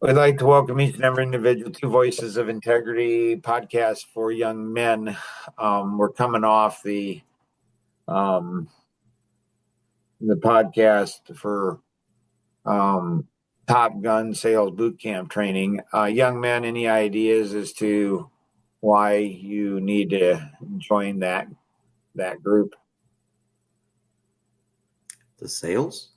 We'd like to welcome each and every individual to Voices of Integrity podcast for young men. We're coming off um, the podcast for Top Gun Sales Boot Camp training. Young men, any ideas as to why you need to join that group? The sales?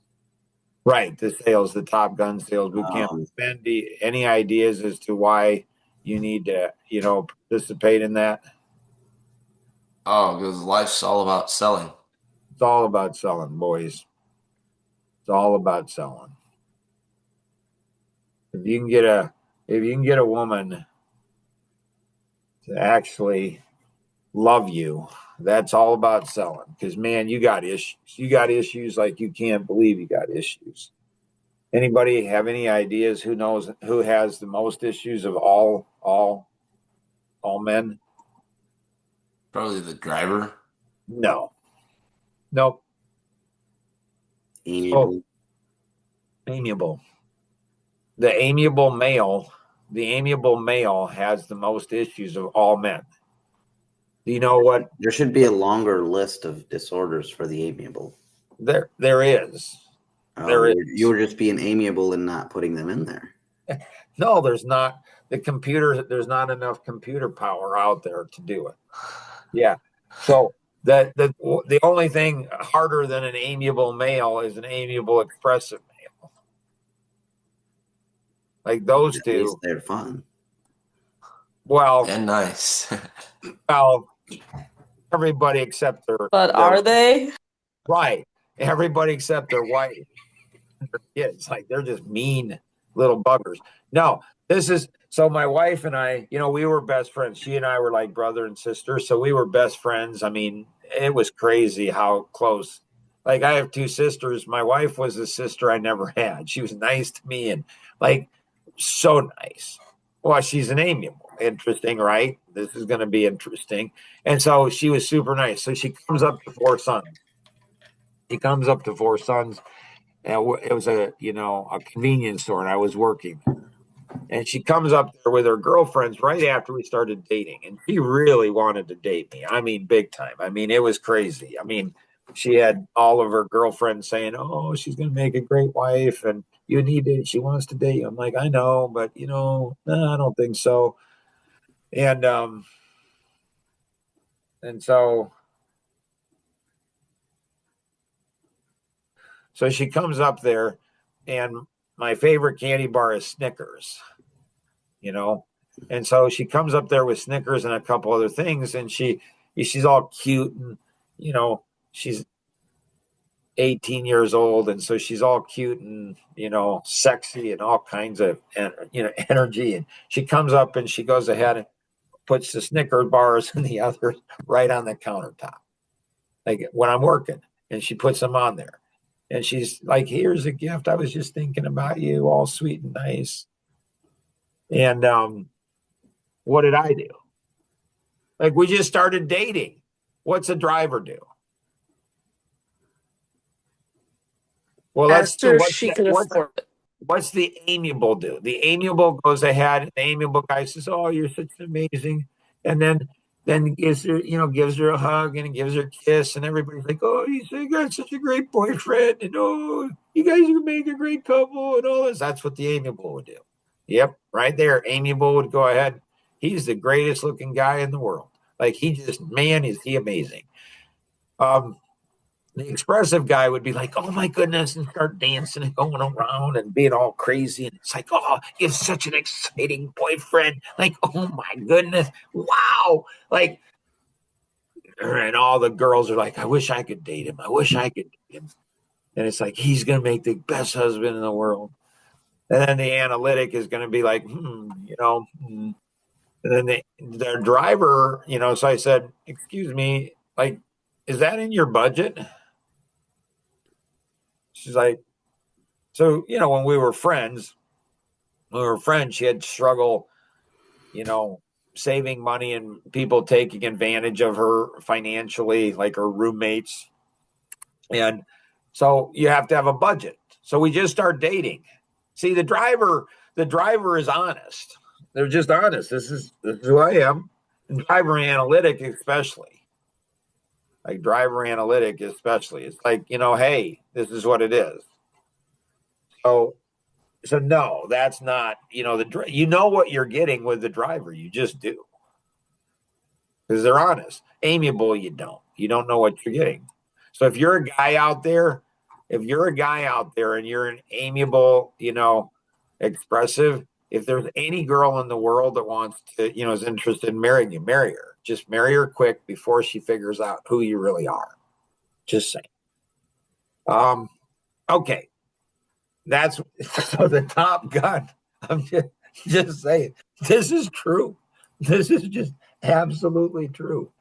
Right, the Top Gun Sales Boot Camp. Ben, any ideas as to why you need to, participate in that? Oh, because life's all about selling. It's all about selling, boys. It's all about selling. If you can get a woman to actually love you, that's all about selling. Because man, you got issues. You got issues like you can't believe you got issues. Anybody have any ideas who has the most issues of all men? Probably the driver. No. Nope. Amiable. Amiable. The amiable male has the most issues of all men. Do you know what? There should be a longer list of disorders for the amiable. There is. You were just being amiable and not putting them in there. No, there's not. There's not enough computer power out there to do it. Yeah. So the only thing harder than an amiable male is an amiable expressive male. Like those At two. least they're fun. Well, and nice. well, everybody except But are they? Right. Everybody except their wife. Their kids. Like they're just mean little buggers. No, so my wife and I, we were best friends. She and I were like brother and sister. So we were best friends. I mean, it was crazy how close. Like I have two sisters. My wife was a sister I never had. She was nice to me and like so nice. Well, she's an amiable. Interesting, right? This is going to be interesting. And so she was super nice. So she comes up to Four Sons. And it was a convenience store, and I was working. And she comes up there with her girlfriends right after we started dating. And she really wanted to date me. I mean, big time. I mean, it was crazy. I mean, she had all of her girlfriends saying, oh, she's going to make a great wife. And she wants to date you. I'm like, I know, but, no, I don't think so. And so she comes up there, and my favorite candy bar is Snickers, and so she comes up there with Snickers and a couple other things, and she's all cute, and she's 18 years old, and so she's all cute and sexy and all kinds of energy, and she comes up and she goes ahead and puts the Snicker bars and the others right on the countertop, like when I'm working, and she puts them on there. And she's like, here's a gift. I was just thinking about you, all sweet and nice. And what did I do? Like, we just started dating. What's a driver do? Well, What's the amiable do? The amiable goes ahead. The amiable guy says, oh, you're such amazing. And then gives her a hug and gives her a kiss, and everybody's like, oh, you got such a great boyfriend, and oh, you guys are make a great couple, and all this. That's what the amiable would do. Yep, right there. Amiable would go ahead. He's the greatest looking guy in the world. Like man, is he amazing. The expressive guy would be like, oh my goodness, and start dancing and going around and being all crazy. And it's like, oh, you have such an exciting boyfriend. Like, oh my goodness. Wow. Like, and all the girls are like, I wish I could date him. I wish I could date him. And it's like, he's going to make the best husband in the world. And then the analytic is going to be like, And then their driver, so I said, excuse me, like, is that in your budget? She's like, so, when we were friends, she had struggle, saving money and people taking advantage of her financially, like her roommates. And so you have to have a budget. So we just start dating. See, the driver the driver is honest. They're just honest. This is who I am. And driver analytic, especially. Like driver analytic, especially. It's like, hey, this is what it is. So no, that's not, you know what you're getting with the driver. You just do. Because they're honest. Amiable, you don't. You don't know what you're getting. So if you're a guy out there, and you're an amiable, expressive, if there's any girl in the world that wants to, is interested in marrying you, marry her. Just marry her quick before she figures out who you really are. Just saying. Okay. That's so the Top Gun. I'm just saying. This is true. This is just absolutely true.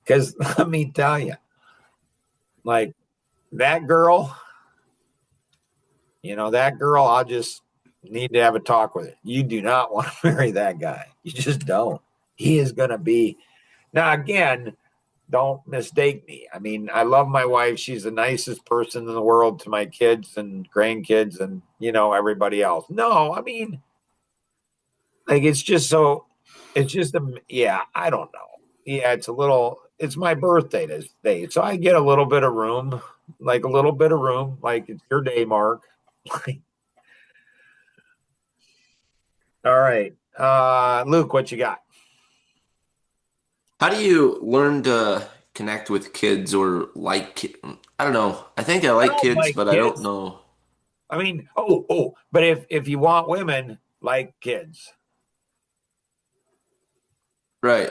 Because let me tell you, like that girl, I'll just need to have a talk with it. You do not want to marry that guy. You just don't. He is going to be. Now, again, don't mistake me. I mean, I love my wife. She's the nicest person in the world to my kids and grandkids and, everybody else. No, I mean, like, it's just, I don't know. Yeah, it's my birthday today. So I get a little bit of room, like it's your day, Mark. All right. Luke, what you got? How do you learn to connect with kids or I don't know. I think I like kids, but I don't know. I mean, but if you want women, like kids. Right.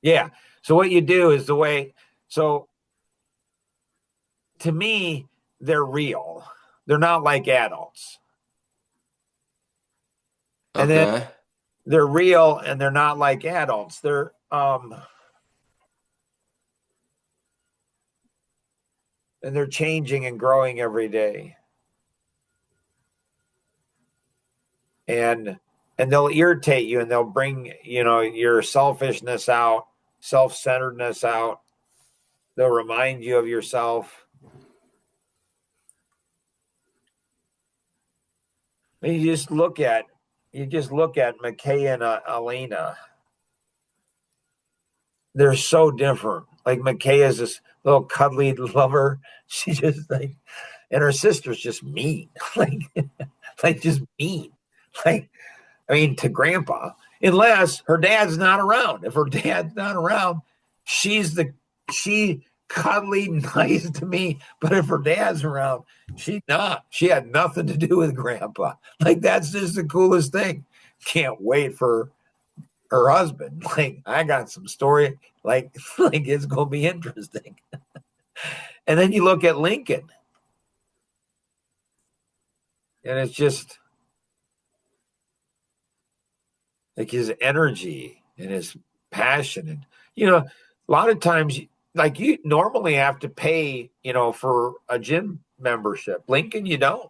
Yeah. So what you do is so to me, they're real. They're not like adults. And then they're real and they're not like adults. They're and they're changing and growing every day. And they'll irritate you and they'll bring, your selfishness out, self-centeredness out. They'll remind you of yourself. And you just look at McKay and Elena. They're so different. Like McKay is this little cuddly lover. She just and her sister's just mean. like just mean. To grandpa, unless her dad's not around. If her dad's not around, she cuddly nice to me. But if her dad's around, she's not. She had nothing to do with grandpa. That's just the coolest thing. Can't wait for her husband. I got some story. It's gonna be interesting. And then you look at Lincoln, and it's just his energy and his passion. And a lot of times, you normally have to pay, for a gym membership. Lincoln, you don't.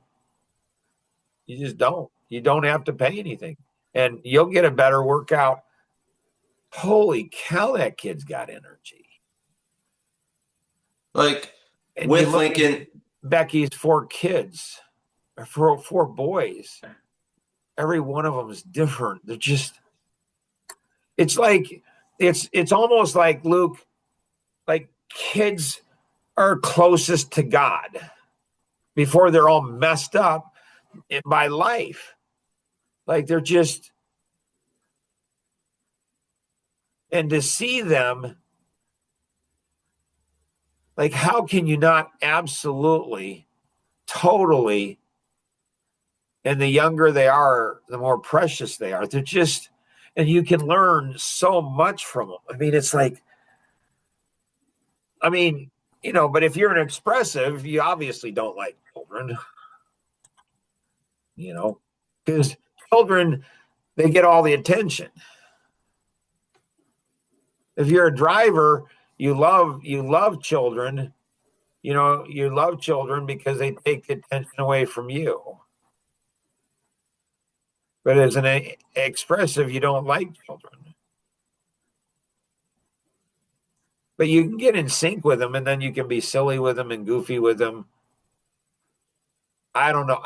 You just don't. You don't have to pay anything, and you'll get a better workout. Holy cow, that kid's got energy. And with Lincoln, Becky's 4 kids, or 4 boys. Every one of them is different. They're just, it's almost like, Luke, kids are closest to God before they're all messed up by life. They're just, and to see them, how can you not absolutely, totally, and the younger they are, the more precious they are. They're just, and you can learn so much from them. It's but if you're an expressive, you obviously don't like children, because children, they get all the attention. If you're a driver, you love children, you love children because they take the attention away from you. But as an expressive, you don't like children. But you can get in sync with them, and then you can be silly with them and goofy with them. I don't know.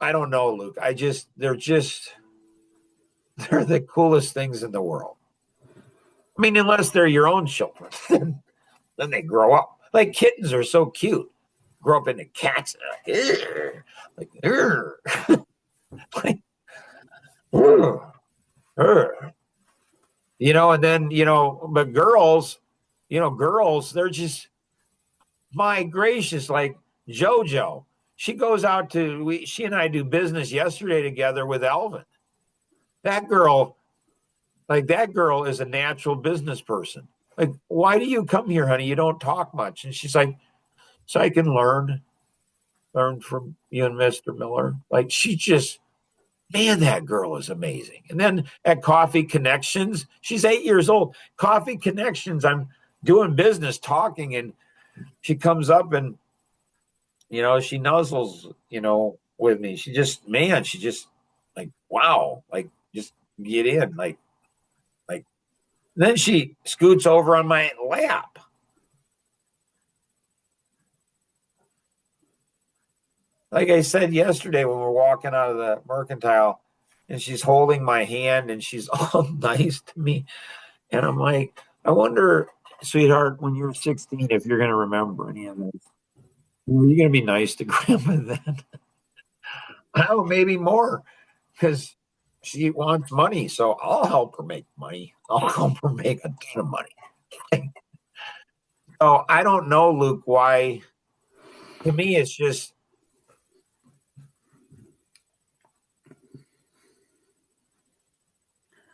I don't know, Luke. They're the coolest things in the world. I mean, unless they're your own children, then they grow up. Like kittens are so cute. Grow up into cats, like, like, and then but girls, they're just my gracious, like JoJo. She goes out she and I do business yesterday together with Elvin. That girl is a natural business person. Like, why do you come here, honey? You don't talk much. And she's like, so I can learn from you and Mr. Miller. Like, man, that girl is amazing. And then at Coffee Connections, she's 8 years old. Coffee Connections, I'm doing business, talking, and she comes up and, she nuzzles, with me. She just like, wow, like, just get in, like, then she scoots over on my lap. Like I said yesterday when we were walking out of the mercantile, and she's holding my hand and she's all nice to me. And I'm like, I wonder, sweetheart, when you're 16, if you're going to remember any of this. Are you going to be nice to Grandma then? Oh, maybe more, because she wants money. So I'll help her make money. I'll help her make a ton of money. So I don't know, Luke, why. To me, it's just.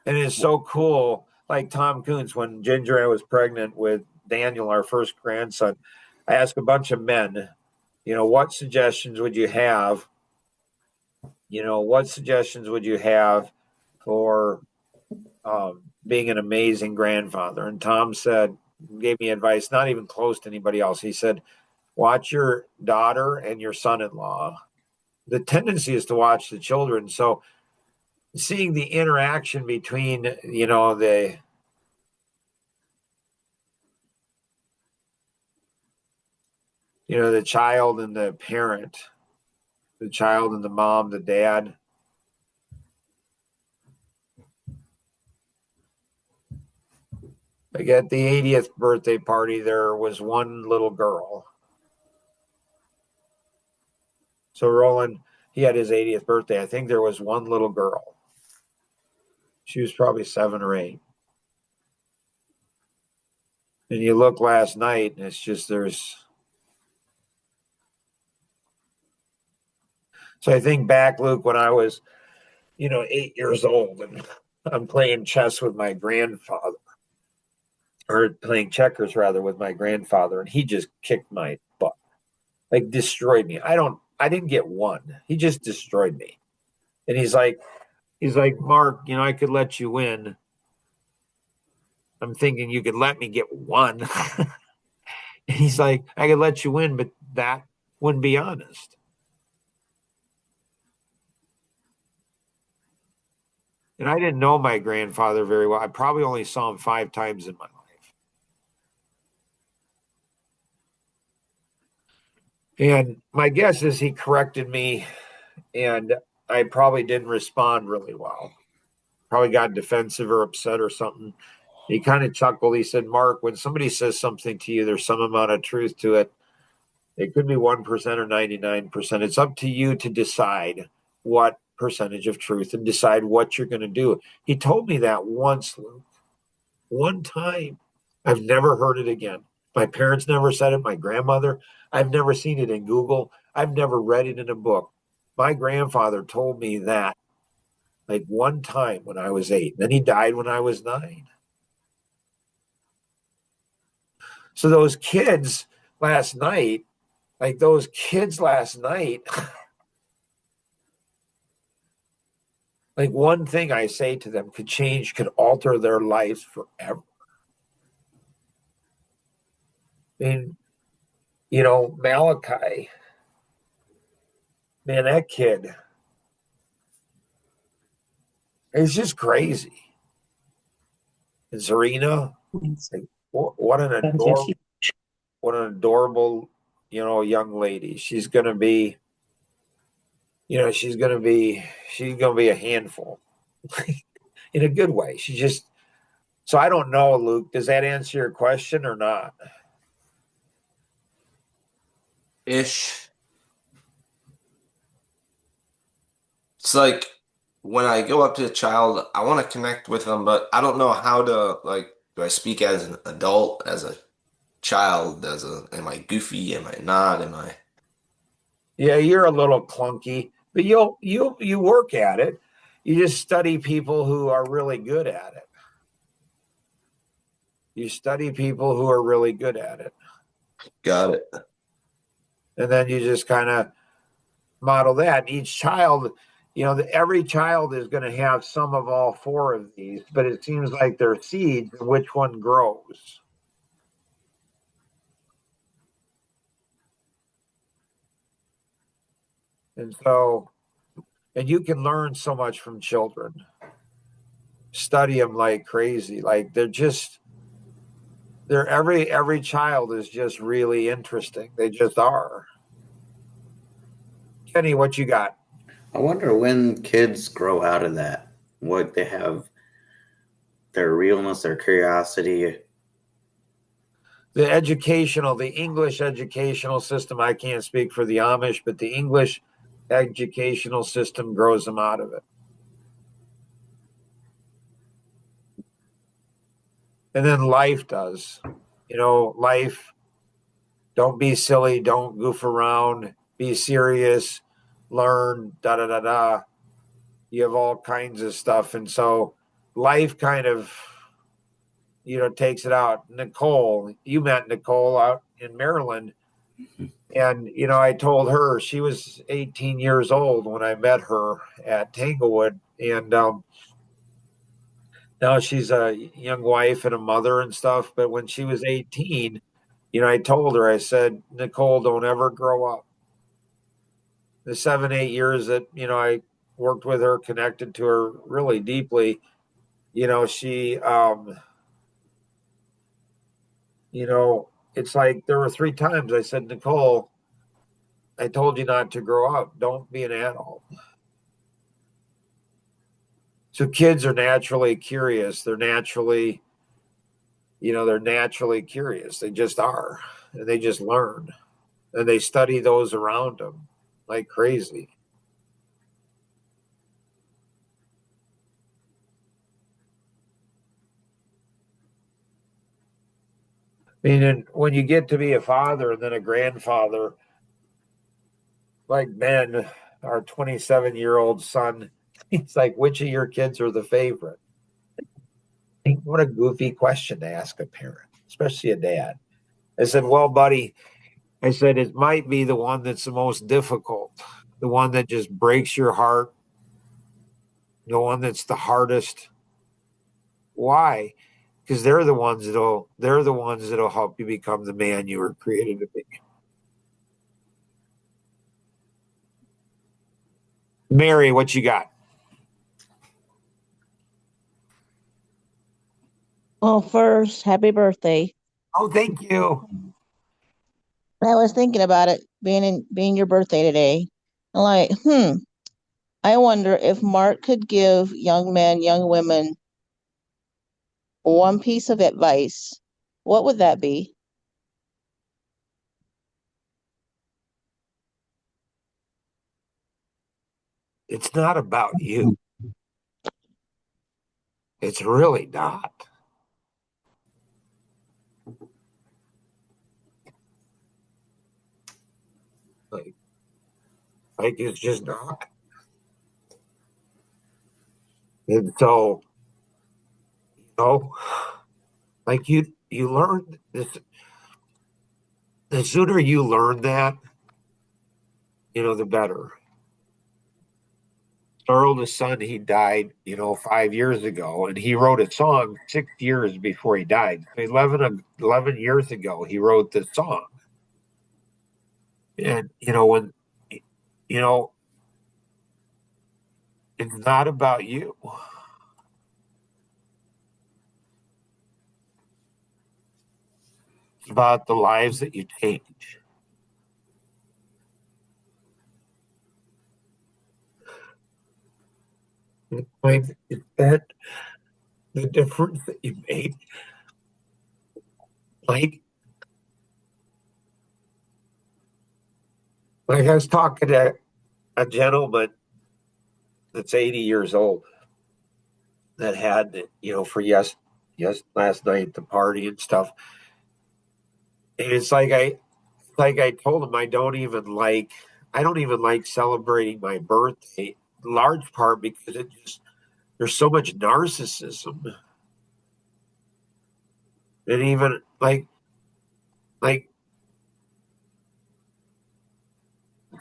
And it's so cool. Like Tom Coons, when Ginger and I was pregnant with Daniel, our first grandson, I asked a bunch of men, what suggestions would you have? What suggestions would you have for being an amazing grandfather? And Tom gave me advice, not even close to anybody else. He said, watch your daughter and your son-in-law. The tendency is to watch the children. So seeing the interaction between, the child and the parent, the child and the mom, the dad. Like at the 80th birthday party, there was one little girl. So Roland, he had his 80th birthday. I think there was one little girl. She was probably 7 or 8. And you look last night, and it's just So I think back, Luke, when I was, 8 years old, and I'm playing chess with my grandfather, or playing checkers rather with my grandfather, and he just kicked my butt, like destroyed me. I didn't get one. He just destroyed me. And he's like, Mark, I could let you win. I'm thinking you could let me get one. And he's like, I could let you win, but that wouldn't be honest. And I didn't know my grandfather very well. I probably only saw him 5 times in my life. And my guess is he corrected me, and I probably didn't respond really well. Probably got defensive or upset or something. He kind of chuckled. He said, Mark, when somebody says something to you, there's some amount of truth to it. It could be 1% or 99%. It's up to you to decide what percentage of truth and decide what you're going to do. He told me that once, Luke. One time. I've never heard it again. My parents never said it. My grandmother. I've never seen it in Google. I've never read it in a book. My grandfather told me that like one time when I was 8. Then he died when I was 9. So those kids last night, like one thing I say to them could alter their lives forever. And, Malachi, man, that kid is just crazy. And Serena, like, what an adorable, young lady. She's going to be, she's going to be a handful in a good way. So I don't know, Luke, does that answer your question or not? Ish. It's like when I go up to a child, I want to connect with them, but I don't know how to like. Do I speak as an adult, as a child, am I goofy? Am I not? Am I? Yeah, you're a little clunky, but you work at it. You just study people who are really good at it. You study people who are really good at it. Got it. And then you just kind of model that. Each child, every child is going to have some of all four of these, but it seems like they're seeds, and which one grows. And so, and you can learn so much from children. Study them like crazy. Like every child is just really interesting. They just are. Kenny, what you got? I wonder when kids grow out of that, what they have, their realness, their curiosity. The English educational system, I can't speak for the Amish, but the English educational system grows them out of it. And then life does. Life, don't be silly, don't goof around, be serious, learn, da da da da. You have all kinds of stuff. And so life kind of, takes it out. Nicole, you met Nicole out in Maryland. And, I told her she was 18 years old when I met her at Tanglewood. And now she's a young wife and a mother and stuff. But when she was 18, I told her, I said, Nicole, don't ever grow up. The 7, 8 years that, I worked with her, connected to her really deeply, she, it's like there were 3 times I said, Nicole, I told you not to grow up. Don't be an adult. So kids are naturally curious. They're naturally curious. They just are. And they just learn. And they study those around them like crazy. I mean, and when you get to be a father and then a grandfather, like Ben, our 27-year-old son, he's like, which of your kids are the favorite? What a goofy question to ask a parent, especially a dad. I said, well, buddy, I said, it might be the one that's the most difficult, the one that just breaks your heart, the one that's the hardest. Why? Because they're the ones that'll help you become the man you were created to be. Mary, what you got? Well, first, happy birthday. Oh, thank you. I was thinking about it being your birthday today. I'm like, I wonder if Mark could give young men, young women one piece of advice. What would that be? It's not about you. It's really not. Like, like it's just not. And so, know, like you learn this. The sooner you learn that, the better. Our oldest son, he died, 5 years ago, and he wrote a song 6 years before he died. 11 years ago, he wrote this song. And, when, you know, it's not about you. It's about the lives that you change. Like, is that the difference that you made? Like, like I was talking to a gentleman that's 80 years old that had, for last night, the party and stuff. And it's like I told him, I don't even like celebrating my birthday, large part because there's so much narcissism. And even like,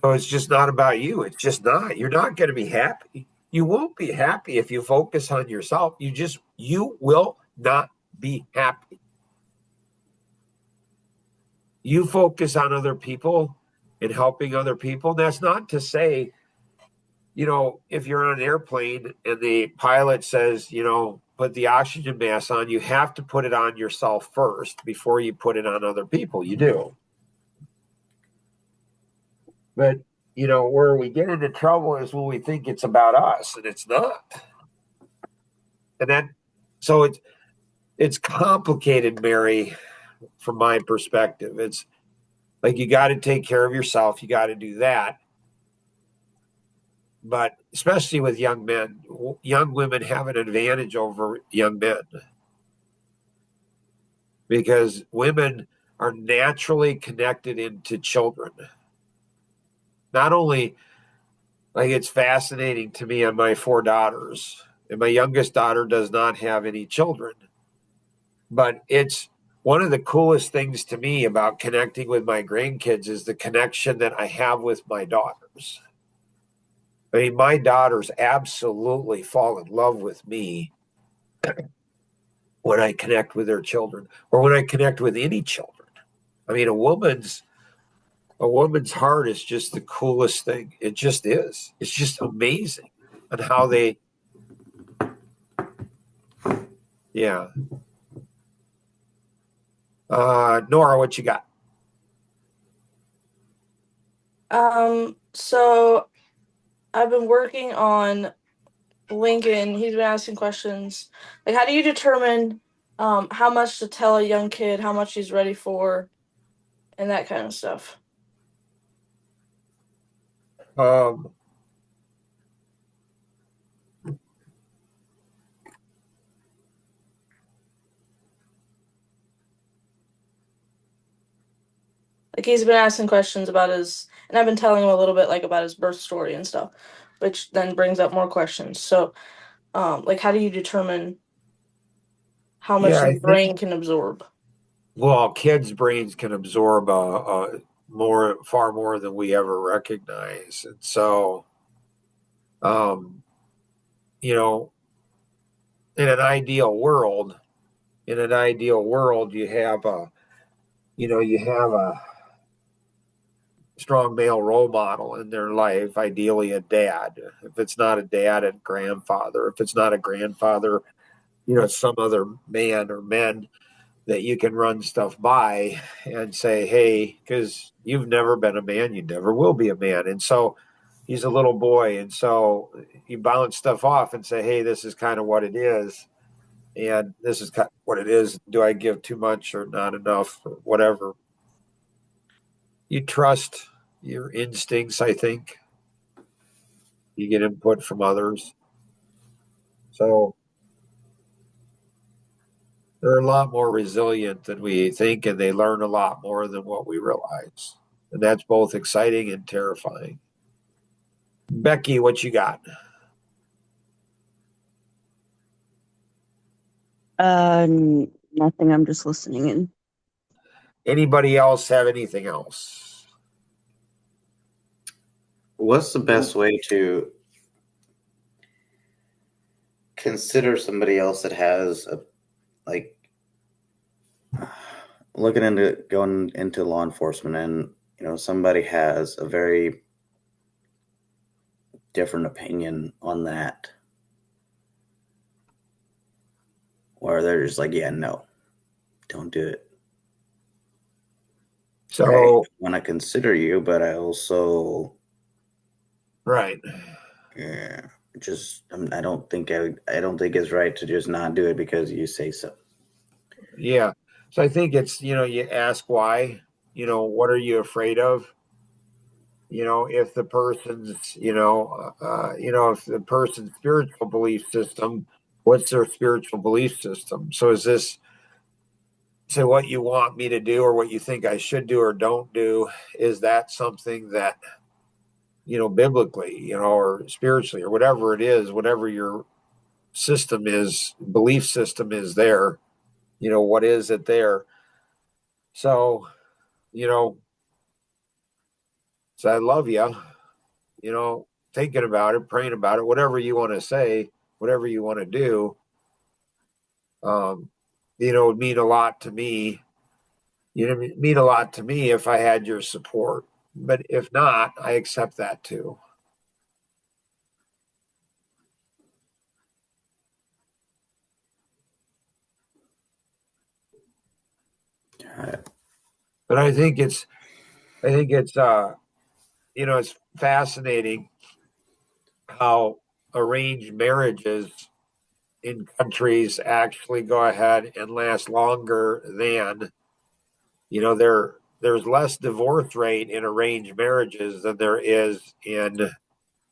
so it's just not about you. It's just not. You're not going to be happy. You won't be happy if you focus on yourself. You will not be happy. You focus on other people and helping other people. That's not to say, if you're on an airplane and the pilot says, put the oxygen mask on, you have to put it on yourself first before you put it on other people. You do. But, where we get into trouble is when we think it's about us and it's not. And then, so it's complicated, Mary, from my perspective. It's like you got to take care of yourself. You got to do that. But especially with young men, young women have an advantage over young men because women are naturally connected into children. Not only like it's fascinating to me on my 4 daughters, and my youngest daughter does not have any children, but it's one of the coolest things to me about connecting with my grandkids is the connection that I have with my daughters. I mean, my daughters absolutely fall in love with me when I connect with their children or when I connect with any children. I mean, a woman's heart is just the coolest thing. It just is. It's just amazing and how they, yeah. Nora, what you got? So I've been working on Lincoln. He's been asking questions. Like, how do you determine how much to tell a young kid, how much he's ready for, and that kind of stuff? Um, Like, he's been asking questions about and I've been telling him a little bit like about his birth story and stuff, which then brings up more questions. So, like, how do you determine how much yeah, the I think, brain can absorb? well, kids' brains can absorb far more than we ever recognize. And so, um, you know, in an ideal world, you have a strong male role model in their life, ideally a dad. If it's not a dad, a grandfather. If it's not a grandfather, some other man or men that you can run stuff by and say, hey, because you've never been a man, you never will be a man. And so he's a little boy. And so you bounce stuff off and say, hey, this is kind of what it is. And this is kind of what it is. Do I give too much or not enough or whatever? You trust your instincts, I think. You get input from others. So they're a lot more resilient than we think, and they learn a lot more than what we realize. And that's both exciting and terrifying. Becky, what you got? Nothing. I'm just listening in. Anybody else have anything else? What's the best way to consider somebody else that has like looking into going into law enforcement and somebody has a very different opinion on that, or they're just like, yeah, no, don't do it. So, I want to consider you, but I also, right. yeah. just I don't think I don't think it's right to just not do it because you say so. Yeah. So I think it's, you ask why, what are you afraid of? If the person's, if the person's spiritual belief system, what's their spiritual belief system? So is this, so what you want me to do or what you think I should do or don't do, is that something that, biblically, or spiritually or whatever it is, whatever your system is, belief system is there, what is it there? So, you know, so I love you, thinking about it, praying about it, whatever you want to say, whatever you want to do, um, would mean a lot to me. Mean a lot to me if I had your support. But if not, I accept that too. But I think it's fascinating how arranged marriages in countries actually go ahead and last longer than, there's less divorce rate in arranged marriages than there is in,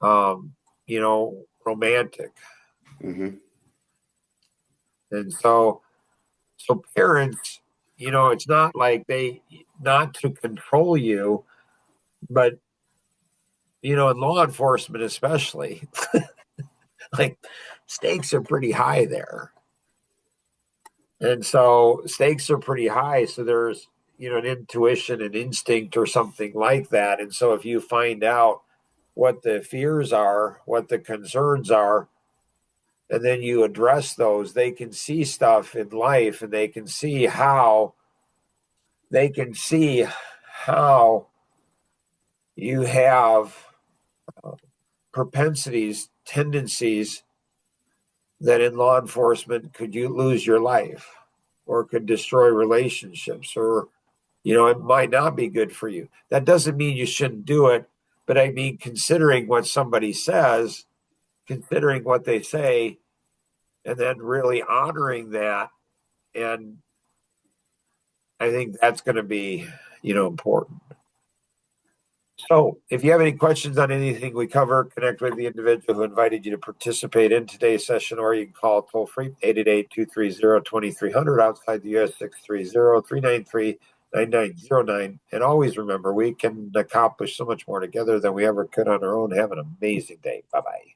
romantic. Mm-hmm. And so parents, it's not like they, not to control you, but, in law enforcement, especially, like stakes are pretty high there. And so stakes are pretty high. So there's, an intuition and instinct or something like that. And so if you find out what the fears are, what the concerns are, and then you address those, they can see stuff in life and they can see how you have propensities, tendencies that in law enforcement could you lose your life or could destroy relationships, or it might not be good for you. That doesn't mean you shouldn't do it, but I mean considering what somebody says, considering what they say, and then really honoring that. And I think that's going to be important. So if you have any questions on anything we cover, connect with the individual who invited you to participate in today's session, or you can call toll free 888-230-2300 outside the US 630-393-9909. And always remember, we can accomplish so much more together than we ever could on our own. Have an amazing day. Bye-bye.